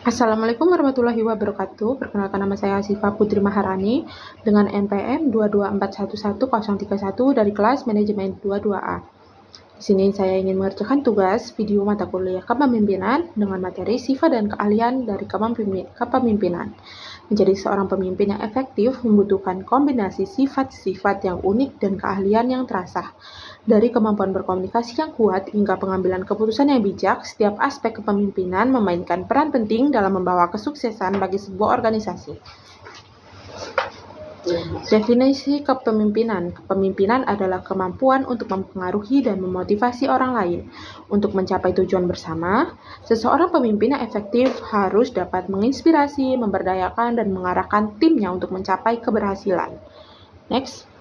Assalamualaikum warahmatullahi wabarakatuh. Perkenalkan, nama saya Asifa Putri Maharani dengan NPM 224111031 dari kelas manajemen 22A. Di sini saya ingin mengerjakan tugas video mata kuliah kepemimpinan dengan materi sifat dan keahlian dari kepemimpinan. Menjadi seorang pemimpin yang efektif membutuhkan kombinasi sifat-sifat yang unik dan keahlian yang terasah. Dari kemampuan berkomunikasi yang kuat hingga pengambilan keputusan yang bijak, setiap aspek kepemimpinan memainkan peran penting dalam membawa kesuksesan bagi sebuah organisasi. Definisi kepemimpinan. Kepemimpinan adalah kemampuan untuk mempengaruhi dan memotivasi orang lain untuk mencapai tujuan bersama. Seseorang pemimpin yang efektif harus dapat menginspirasi, memberdayakan, dan mengarahkan timnya untuk mencapai keberhasilan. Next.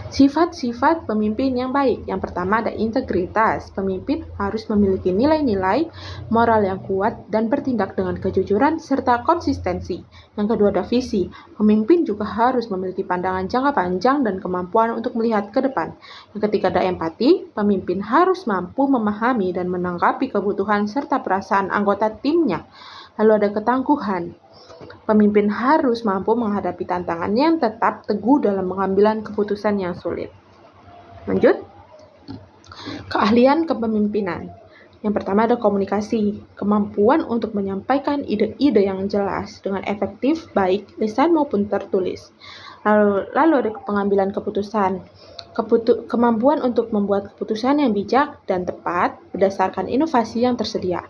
Sifat-sifat pemimpin yang baik. Yang pertama ada integritas. Pemimpin harus memiliki nilai-nilai moral yang kuat dan bertindak dengan kejujuran serta konsistensi. Yang kedua ada visi. Pemimpin juga harus memiliki pandangan jangka panjang dan kemampuan untuk melihat ke depan. Yang ketiga ada empati. Pemimpin harus mampu memahami dan menanggapi kebutuhan serta perasaan anggota timnya. Lalu ada ketangguhan. Pemimpin harus mampu menghadapi tantangan yang tetap teguh dalam pengambilan keputusan yang sulit. Lanjut. Keahlian kepemimpinan. Yang pertama ada komunikasi. Kemampuan untuk menyampaikan ide-ide yang jelas dengan efektif, baik lisan maupun tertulis. Lalu ada pengambilan keputusan. Kemampuan untuk membuat keputusan yang bijak dan tepat berdasarkan inovasi yang tersedia.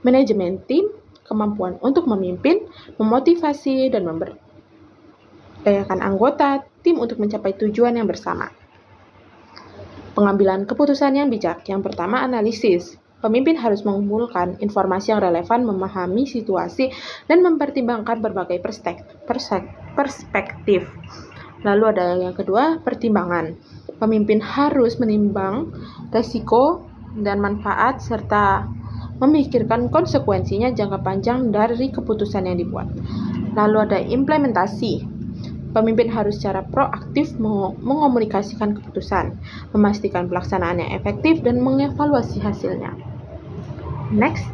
Manajemen tim. Kemampuan untuk memimpin, memotivasi, dan memberdayakan anggota tim untuk mencapai tujuan yang bersama. Pengambilan keputusan yang bijak. Yang pertama, analisis. Pemimpin harus mengumpulkan informasi yang relevan, memahami situasi, dan mempertimbangkan berbagai perspektif. Lalu ada yang kedua, pertimbangan. Pemimpin harus menimbang resiko dan manfaat serta memikirkan konsekuensinya jangka panjang dari keputusan yang dibuat. Lalu ada implementasi. Pemimpin harus secara proaktif mengomunikasikan keputusan, memastikan pelaksanaan yang efektif, dan mengevaluasi hasilnya. Next.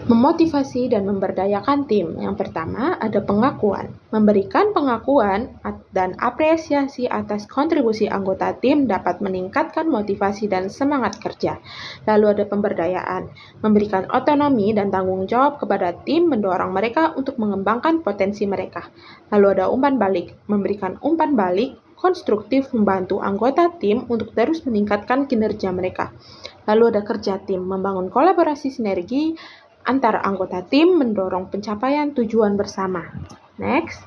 Memotivasi dan memberdayakan tim. Yang pertama ada pengakuan. Memberikan pengakuan dan apresiasi atas kontribusi anggota tim dapat meningkatkan motivasi dan semangat kerja. Lalu ada pemberdayaan. Memberikan otonomi dan tanggung jawab kepada tim, mendorong mereka untuk mengembangkan potensi mereka. Lalu ada umpan balik. Memberikan umpan balik konstruktif membantu anggota tim untuk terus meningkatkan kinerja mereka. Lalu ada kerja tim. Membangun kolaborasi sinergi antara anggota tim, mendorong pencapaian tujuan bersama. Next.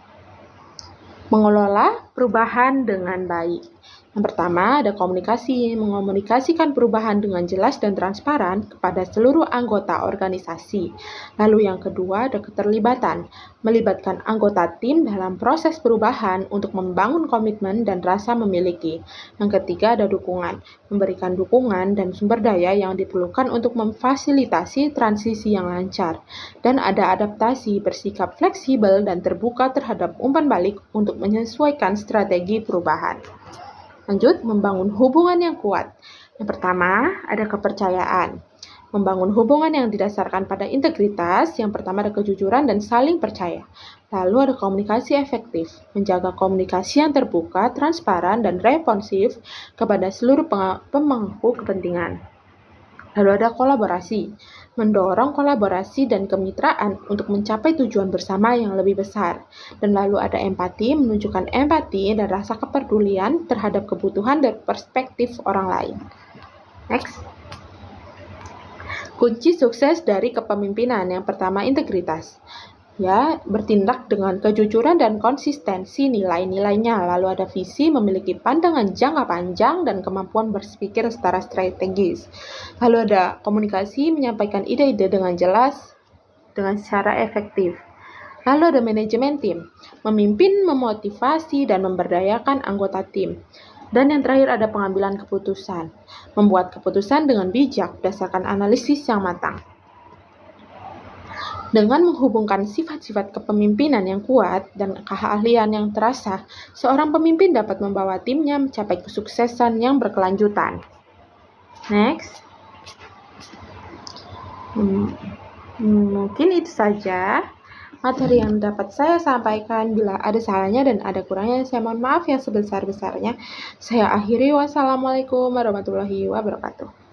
Mengelola perubahan dengan baik. Yang pertama ada komunikasi, mengomunikasikan perubahan dengan jelas dan transparan kepada seluruh anggota organisasi. Lalu yang kedua ada keterlibatan, melibatkan anggota tim dalam proses perubahan untuk membangun komitmen dan rasa memiliki. Yang ketiga ada dukungan, memberikan dukungan dan sumber daya yang diperlukan untuk memfasilitasi transisi yang lancar. Dan ada adaptasi, bersikap fleksibel dan terbuka terhadap umpan balik untuk menyesuaikan strategi perubahan. Lanjut, membangun hubungan yang kuat. Yang pertama, ada kepercayaan. Membangun hubungan yang didasarkan pada integritas. Yang pertama ada kejujuran dan saling percaya. Lalu ada komunikasi efektif. Menjaga komunikasi yang terbuka, transparan, dan responsif kepada seluruh pemangku kepentingan. Lalu ada kolaborasi. Mendorong kolaborasi dan kemitraan untuk mencapai tujuan bersama yang lebih besar. Dan lalu ada empati, menunjukkan empati dan rasa kepedulian terhadap kebutuhan dan perspektif orang lain. Next. Kunci sukses dari kepemimpinan. Yang pertama integritas. Ya, bertindak dengan kejujuran dan konsistensi nilai-nilainya. Lalu ada visi, memiliki pandangan jangka panjang dan kemampuan berpikir secara strategis. Lalu ada komunikasi, menyampaikan ide-ide dengan jelas, dengan secara efektif. Lalu ada manajemen tim, memimpin, memotivasi, dan memberdayakan anggota tim. Dan yang terakhir ada pengambilan keputusan, membuat keputusan dengan bijak berdasarkan analisis yang matang. Dengan menghubungkan sifat-sifat kepemimpinan yang kuat dan keahlian yang terasa, seorang pemimpin dapat membawa timnya mencapai kesuksesan yang berkelanjutan. Next. Mungkin itu saja materi yang dapat saya sampaikan. Bila ada salahnya dan ada kurangnya, saya mohon maaf yang sebesar-besarnya. Saya akhiri. Wassalamualaikum warahmatullahi wabarakatuh.